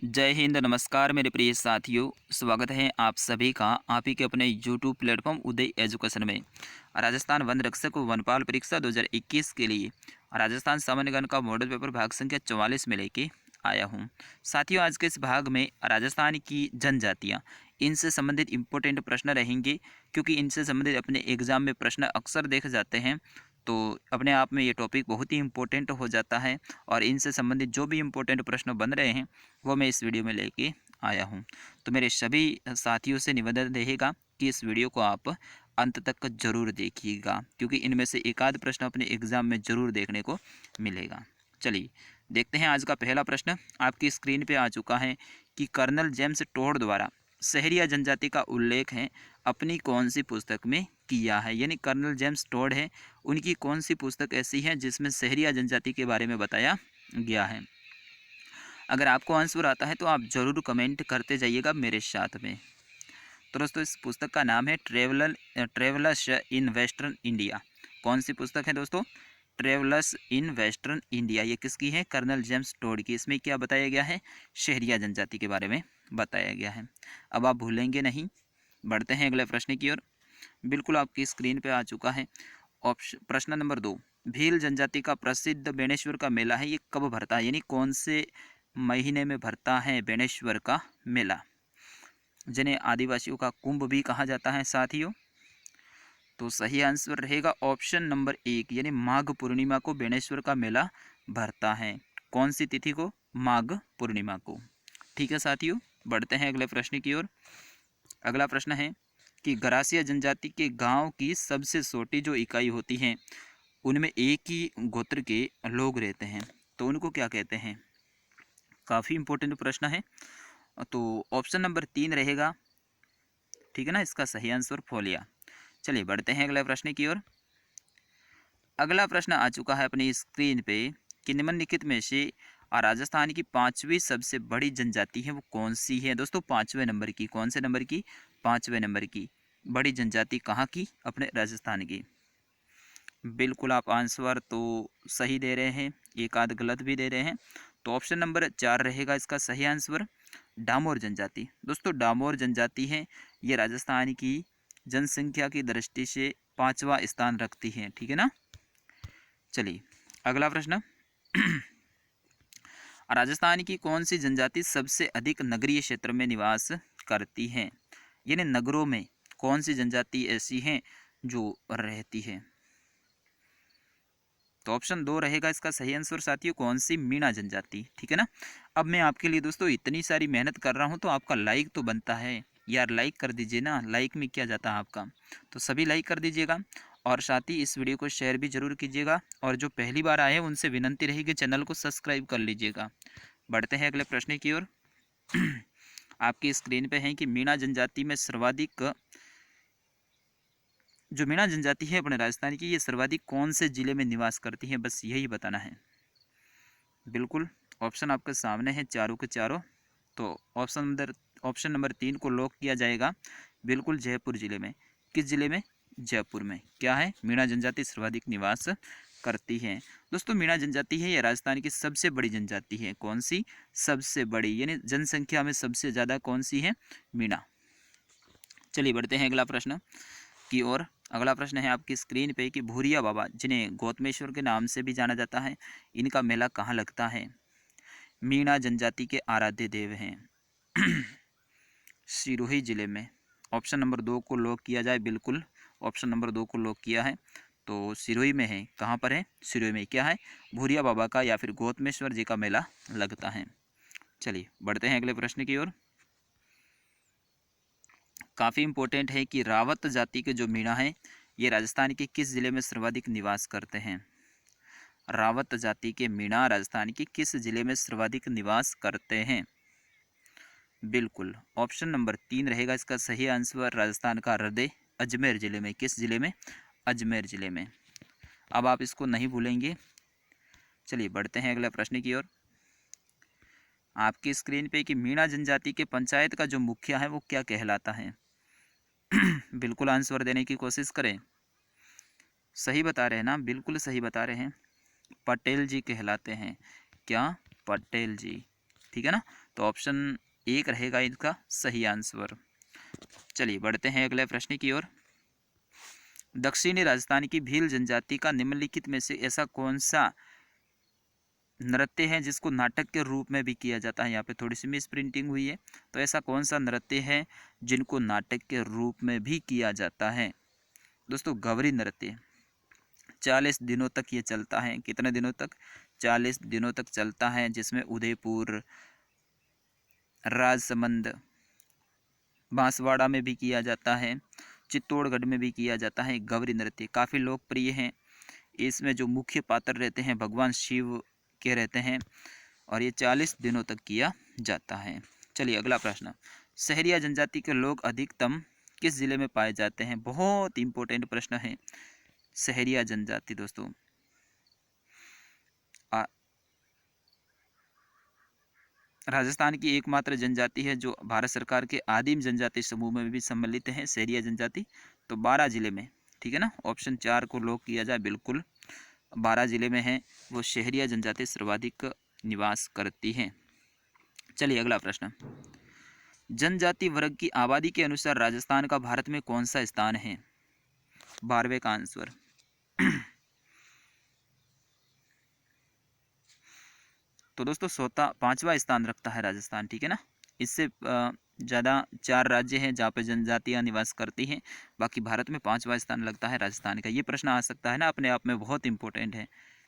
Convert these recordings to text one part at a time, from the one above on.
जय हिंद, नमस्कार मेरे प्रिय साथियों। स्वागत है आप सभी का आप ही के अपने यूट्यूब प्लेटफॉर्म उदय एजुकेशन में। राजस्थान वन रक्षक वनपाल परीक्षा 2021 के लिए राजस्थान सामान्य ज्ञान का मॉडल पेपर भाग संख्या 44 में लेके आया हूँ। साथियों, आज के इस भाग में राजस्थान की जनजातियाँ, इनसे संबंधित इम्पोर्टेंट प्रश्न रहेंगे, क्योंकि इनसे संबंधित अपने एग्जाम में प्रश्न अक्सर देखे जाते हैं। तो अपने आप में ये टॉपिक बहुत ही इम्पोर्टेंट हो जाता है और इनसे संबंधित जो भी इम्पोर्टेंट प्रश्न बन रहे हैं वो मैं इस वीडियो में लेके आया हूँ। तो मेरे सभी साथियों से निवेदन रहेगा कि इस वीडियो को आप अंत तक जरूर देखिएगा, क्योंकि इनमें से एक आध प्रश्न अपने एग्जाम में जरूर देखने को मिलेगा। चलिए देखते हैं। आज का पहला प्रश्न आपकी स्क्रीन पे आ चुका है कि कर्नल जेम्स टोड द्वारा सहरिया जनजाति का उल्लेख है अपनी कौन सी पुस्तक में किया है। यानी कर्नल जेम्स टोड है, उनकी कौन सी पुस्तक ऐसी है जिसमें सहरिया जनजाति के बारे में बताया गया है। अगर आपको आंसर आता है तो आप ज़रूर कमेंट करते जाइएगा मेरे साथ में। तो दोस्तों, इस पुस्तक का नाम है ट्रेवलर्स इन वेस्टर्न इंडिया। कौन सी पुस्तक है दोस्तों? Travellers in western India. ये किसकी है? कर्नल जेम्स टोड की। इसमें क्या बताया गया है? शहरिया जनजाति के बारे में बताया गया है। अब आप भूलेंगे नहीं। बढ़ते हैं अगले प्रश्न की ओर। बिल्कुल आपकी स्क्रीन पे आ चुका है ऑप्शन प्रश्न नंबर 2। भील जनजाति का प्रसिद्ध बेणेश्वर का मेला है, ये कब भरता है? यानी कौन से महीने में भरता है बेणेश्वर का मेला, जिन्हें आदिवासियों का कुंभ भी कहा जाता है साथियों? तो सही आंसर रहेगा ऑप्शन नंबर 1, यानी माघ पूर्णिमा को बेणेश्वर का मेला भरता है। कौन सी तिथि को? माघ पूर्णिमा को। ठीक है साथियों, बढ़ते हैं अगले प्रश्न की ओर। अगला प्रश्न है कि गरासिया जनजाति के गांव की सबसे छोटी जो इकाई होती है उनमें एक ही गोत्र के लोग रहते हैं, तो उनको क्या कहते हैं? काफ़ी इंपॉर्टेंट प्रश्न है। तो ऑप्शन नंबर 3 रहेगा, ठीक है ना, इसका सही आंसर फोलिया। चलिए बढ़ते हैं अगले प्रश्न की ओर। अगला प्रश्न आ चुका है अपनी स्क्रीन पे कि निम्नलिखित में से राजस्थान की पांचवी सबसे बड़ी जनजाति है वो कौन सी है? दोस्तों, पांचवें नंबर की। कौन से नंबर की? पांचवें नंबर की बड़ी जनजाति कहाँ की? अपने राजस्थान की। बिल्कुल आप आंसर तो सही दे रहे हैं, एक आध गलत भी दे रहे हैं। तो ऑप्शन नंबर 4 रहेगा इसका सही आंसर, डामोर जनजाति। दोस्तों, डामोर जनजाति है, ये राजस्थान की जनसंख्या की दृष्टि से पांचवा स्थान रखती है। ठीक है ना। चलिए अगला प्रश्न। राजस्थान की कौन सी जनजाति सबसे अधिक नगरीय क्षेत्र में निवास करती है? यानी नगरों में कौन सी जनजाति ऐसी है जो रहती है? तो ऑप्शन 2 रहेगा इसका सही आंसर साथियों, कौन सी? मीणा जनजाति। ठीक है ना। अब मैं आपके लिए दोस्तों इतनी सारी मेहनत कर रहा हूँ तो आपका लाइक तो बनता है यार, लाइक कर दीजिए ना। लाइक में क्या जाता है आपका, तो सभी लाइक कर दीजिएगा और साथ ही इस वीडियो को शेयर भी जरूर कीजिएगा। और जो पहली बार आए हैं उनसे विनंती रहेगी चैनल को सब्सक्राइब कर लीजिएगा। बढ़ते हैं अगले प्रश्न की ओर। आपकी स्क्रीन पे है कि मीणा जनजाति में सर्वाधिक जो मीणा जनजाति है अपने राजस्थान की, ये सर्वाधिक कौन से जिले में निवास करती है? बस यही बताना है। बिल्कुल ऑप्शन आपके सामने है चारों के चारों। तो ऑप्शन नंबर 3 को लॉक किया जाएगा। बिल्कुल जयपुर जिले में। किस जिले में? जयपुर में। क्या है? मीणा जनजाति सर्वाधिक निवास करती है। दोस्तों, मीणा जनजाति है ये राजस्थान की सबसे बड़ी जनजाति है। कौन सी? सबसे बड़ी, यानी जनसंख्या में सबसे ज़्यादा कौन सी है? मीणा। चलिए बढ़ते हैं अगला प्रश्न की ओर। अगला प्रश्न है आपकी स्क्रीन पे कि भूरिया बाबा, जिन्हें गौतमेश्वर के नाम से भी जाना जाता है, इनका मेला कहाँ लगता है? मीणा जनजाति के आराध्य देव हैं सिरोही जिले में। ऑप्शन नंबर 2 को लॉक किया जाए। बिल्कुल ऑप्शन नंबर 2 को लॉक किया है। तो सिरोही में है। कहाँ पर है? सिरोही में। क्या है? भूरिया बाबा का या फिर गौतमेश्वर जी का मेला लगता है। चलिए बढ़ते हैं अगले प्रश्न की ओर। काफ़ी इंपॉर्टेंट है कि रावत जाति के जो मीणा हैं ये राजस्थान के किस जिले में सर्वाधिक निवास करते हैं? रावत जाति के मीणा राजस्थान के किस जिले में सर्वाधिक निवास करते हैं? बिल्कुल ऑप्शन नंबर 3 रहेगा इसका सही आंसर, राजस्थान का हृदय अजमेर जिले में। किस जिले में? अजमेर जिले में। अब आप इसको नहीं भूलेंगे। चलिए बढ़ते हैं अगले प्रश्न की ओर। आपकी स्क्रीन पे कि मीणा जनजाति के पंचायत का जो मुखिया है वो क्या कहलाता है? बिल्कुल आंसर देने की कोशिश करें। सही बता रहे हैं ना? बिल्कुल सही बता रहे हैं। पटेल जी कहलाते हैं। क्या? पटेल जी। ठीक है ना। तो ऑप्शन 1 रहेगा इसका सही आंसर। चलिए बढ़ते हैं अगले प्रश्न की ओर। दक्षिणी राजस्थान की भील जनजाति का निम्नलिखित में से ऐसा कौन सा नृत्य है जिसको नाटक के रूप में भी किया जाता है। यहाँ पे थोड़ी सी मिस प्रिंटिंग हुई है। तो ऐसा कौन सा नृत्य है जिनको नाटक के रूप में भी किया जाता है। दोस्तों गवरी नृत्य 40 दिनों तक ये चलता है। कितने दिनों तक? 40 दिनों तक चलता है, जिसमें उदयपुर, राजसमंद, बांसवाड़ा में भी किया जाता है, चित्तौड़गढ़ में भी किया जाता है। गवरी नृत्य काफ़ी लोकप्रिय है। इसमें जो मुख्य पात्र रहते हैं भगवान शिव के रहते हैं और ये 40 दिनों तक किया जाता है। चलिए अगला प्रश्न। सहरिया जनजाति के लोग अधिकतम किस जिले में पाए जाते हैं? बहुत इंपॉर्टेंट प्रश्न है। सहरिया जनजाति दोस्तों राजस्थान की एकमात्र जनजाति है जो भारत सरकार के आदिम जनजाति समूह में भी सम्मिलित है। सहरिया जनजाति तो 12 जिले में, ठीक है ना। ऑप्शन 4 को लॉक किया जाए। बिल्कुल 12 जिले में है वो सहरिया जनजाति सर्वाधिक निवास करती है। चलिए अगला प्रश्न। जनजाति वर्ग की आबादी के अनुसार राजस्थान का भारत में कौन सा स्थान है? 12वें का आंसर तो दोस्तों 5वां स्थान रखता है राजस्थान, ठीक है ना। इससे ज़्यादा 4 राज्य हैं जहाँ पे जनजातियाँ निवास करती हैं। बाकी भारत में 5वां स्थान लगता है राजस्थान का। ये प्रश्न आ सकता है ना, अपने आप में बहुत इंपॉर्टेंट है,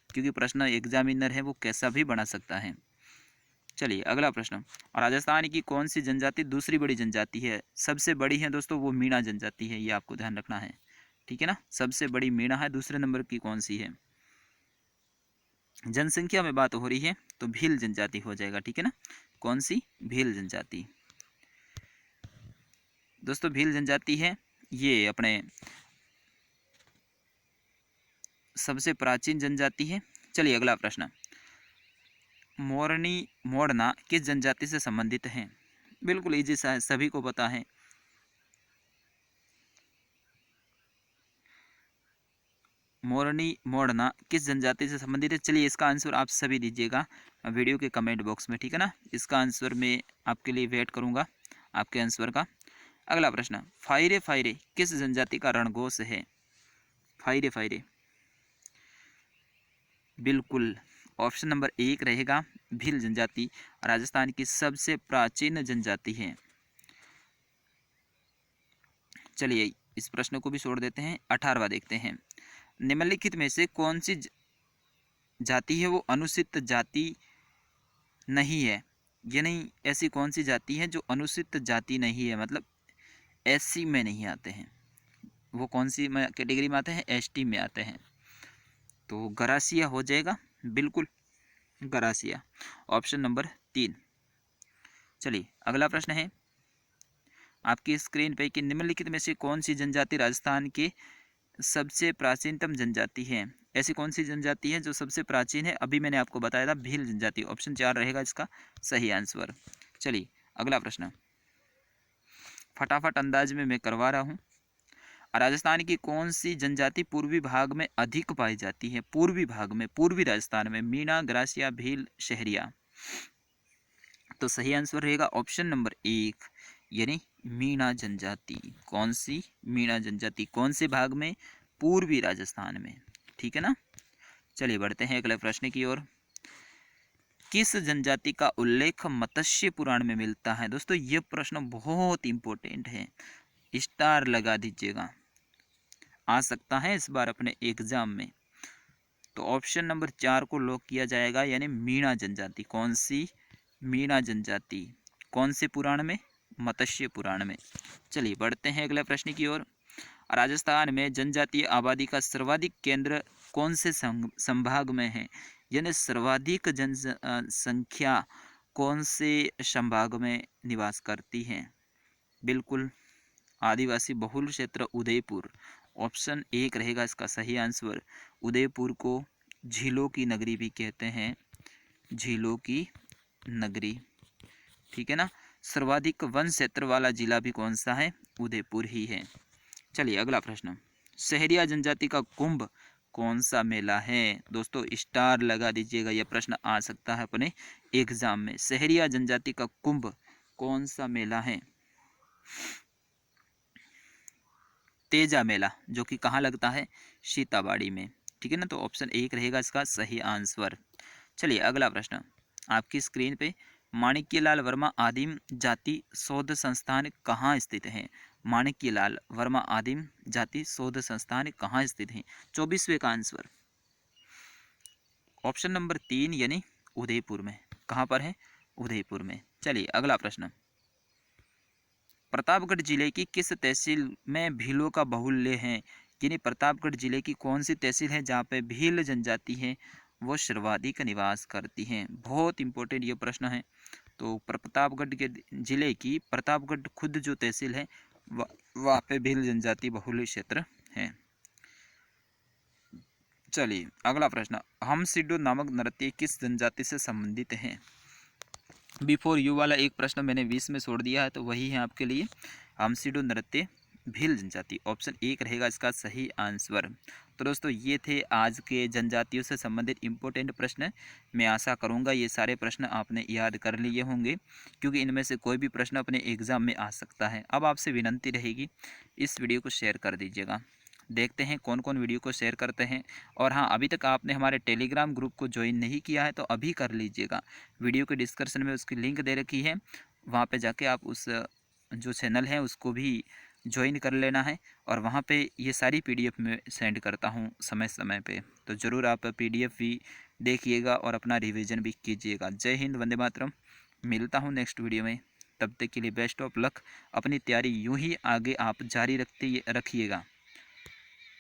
क्योंकि प्रश्न एग्जामिनर है वो कैसा भी बना सकता है। चलिए अगला प्रश्न। राजस्थान की कौन सी जनजाति दूसरी बड़ी जनजाति है? सबसे बड़ी है दोस्तों वो मीणा जनजाति है, ये आपको ध्यान रखना है, ठीक है ना। सबसे बड़ी मीणा है। दूसरे नंबर की कौन सी है? जनसंख्या में बात हो रही है तो भील जनजाति हो जाएगा, ठीक है ना। कौन सी? भील जनजाति। दोस्तों भील जनजाति है ये अपने सबसे प्राचीन जनजाति है। चलिए अगला प्रश्न। मोरनी मोड़ना किस जनजाति से संबंधित है? बिल्कुल इजी सा है, सभी को पता है। मोरनी मोड़ना किस जनजाति से संबंधित है? चलिए इसका आंसर आप सभी दीजिएगा वीडियो के कमेंट बॉक्स में, ठीक है ना। इसका आंसर मैं आपके लिए वेट करूंगा आपके आंसर का। अगला प्रश्न। फायरे फायरे किस जनजाति का रणघोष है? फायरे फायरे बिल्कुल ऑप्शन नंबर 1 रहेगा भील जनजाति, राजस्थान की सबसे प्राचीन जनजाति है। चलिए इस प्रश्न को भी छोड़ देते हैं। 18वां देखते हैं। निम्नलिखित में से कौन सी जाति है वो अनुसूचित जाति नहीं है? यानी ऐसी कौन सी जाति है जो अनुसूचित जाति नहीं है, मतलब एससी में नहीं आते हैं। वो कौन सी कैटेगरी में आते हैं? एसटी में आते हैं। तो गरासिया हो जाएगा, बिल्कुल गरासिया, ऑप्शन नंबर 3। चलिए अगला प्रश्न है आपकी स्क्रीन पे कि निम्नलिखित में से कौन सी जनजाति राजस्थान के सबसे प्राचीनतम जनजाति है? ऐसी कौन सी जनजाति है जो सबसे प्राचीन है? अभी मैंने आपको बताया था भील जनजाति। ऑप्शन 4 रहेगा इसका सही आंसर। चलिए अगला प्रश्न फटाफट अंदाज में मैं करवा रहा हूँ। राजस्थान की कौन सी जनजाति पूर्वी भाग में अधिक पाई जाती है? पूर्वी भाग में, पूर्वी राजस्थान में। मीणा, ग्रासिया, भील, शहरिया। तो सही आंसर रहेगा ऑप्शन नंबर 1 यानी मीणा जनजाति। कौन सी? मीणा जनजाति। कौन से भाग में? पूर्वी राजस्थान में, ठीक है ना। चलिए बढ़ते हैं अगले प्रश्न की ओर। किस जनजाति का उल्लेख मत्स्य पुराण में मिलता है? दोस्तों ये प्रश्न बहुत इंपॉर्टेंट है, स्टार लगा दीजिएगा, आ सकता है इस बार अपने एग्जाम में। तो ऑप्शन नंबर 4 को लॉक किया जाएगा यानी मीणा जनजाति। कौन सी? मीणा जनजाति। कौन से पुराण में? मत्स्य पुराण में। चलिए बढ़ते हैं अगले प्रश्न की ओर। राजस्थान में जनजातीय आबादी का सर्वाधिक केंद्र कौन से संभाग में है? यानी सर्वाधिक जनसंख्या कौन से संभाग में निवास करती है? बिल्कुल आदिवासी बहुल क्षेत्र उदयपुर। ऑप्शन 1 रहेगा इसका सही आंसर। उदयपुर को झीलों की नगरी भी कहते हैं, झीलों की नगरी, ठीक है ना। सर्वाधिक वन क्षेत्र वाला जिला भी कौन सा है? उदयपुर ही है। चलिए अगला प्रश्न। सहरिया जनजाति का कुंभ कौन सा मेला है? दोस्तों स्टार लगा दीजिएगा, यह प्रश्न आ सकता है अपने एग्जाम में शहरिया जनजाति का कुंभ कौन सा मेला है? तेजा मेला, जो कि कहाँ लगता है? सीताबाड़ी में। ठीक है ना, तो ऑप्शन 1 रहेगा इसका सही आंसर। चलिए अगला प्रश्न आपकी स्क्रीन पे, माणिक्यलाल वर्मा आदिम जाति शोध संस्थान कहाँ स्थित है? माणिक्यलाल वर्मा आदिम जाति शोध संस्थान कहाँ स्थित है? 24वें का आंसर ऑप्शन नंबर 3 यानी उदयपुर में। कहाँ पर है? उदयपुर में। चलिए अगला प्रश्न, प्रतापगढ़ जिले की किस तहसील में भीलों का बाहुल्य है? यानी प्रतापगढ़ जिले की कौन सी तहसील है जहाँ पे भील जनजाति है वो सर्वाधिक निवास करती हैं? बहुत इंपॉर्टेंट ये प्रश्न है। तो प्रतापगढ़ के जिले की प्रतापगढ़ खुद जो तहसील है वहाँ पे भील जनजाति बहुल्य क्षेत्र है। चलिए अगला प्रश्न, हम सिड्डो नामक नृत्य किस जनजाति से संबंधित है? बिफोर यू वाला एक प्रश्न मैंने 20 में छोड़ दिया है, तो वही है आपके लिए। हमसिडो नृत्य भील जनजाति, ऑप्शन 1 रहेगा इसका सही आंसर। तो दोस्तों ये थे आज के जनजातियों से संबंधित इम्पोर्टेंट प्रश्न। मैं आशा करूँगा ये सारे प्रश्न आपने याद कर लिए होंगे, क्योंकि इनमें से कोई भी प्रश्न अपने एग्ज़ाम में आ सकता है। अब आपसे विनंती रहेगी इस वीडियो को शेयर कर दीजिएगा। देखते हैं कौन कौन वीडियो को शेयर करते हैं। और हाँ, अभी तक आपने हमारे टेलीग्राम ग्रुप को ज्वाइन नहीं किया है तो अभी कर लीजिएगा। वीडियो के डिस्क्रिप्शन में उसकी लिंक दे रखी है, वहाँ पे जाके आप उस जो चैनल है उसको भी ज्वाइन कर लेना है। और वहाँ पे ये सारी पीडीएफ में सेंड करता हूँ समय समय पे, तो ज़रूर आप पीडीएफ भी देखिएगा और अपना रिवीजन भी कीजिएगा। जय हिंद, वंदे मातरम। मिलता हूँ नेक्स्ट वीडियो में, तब तक के लिए बेस्ट ऑफ लक। अपनी तैयारी यूँ ही आगे आप जारी रखिएगा।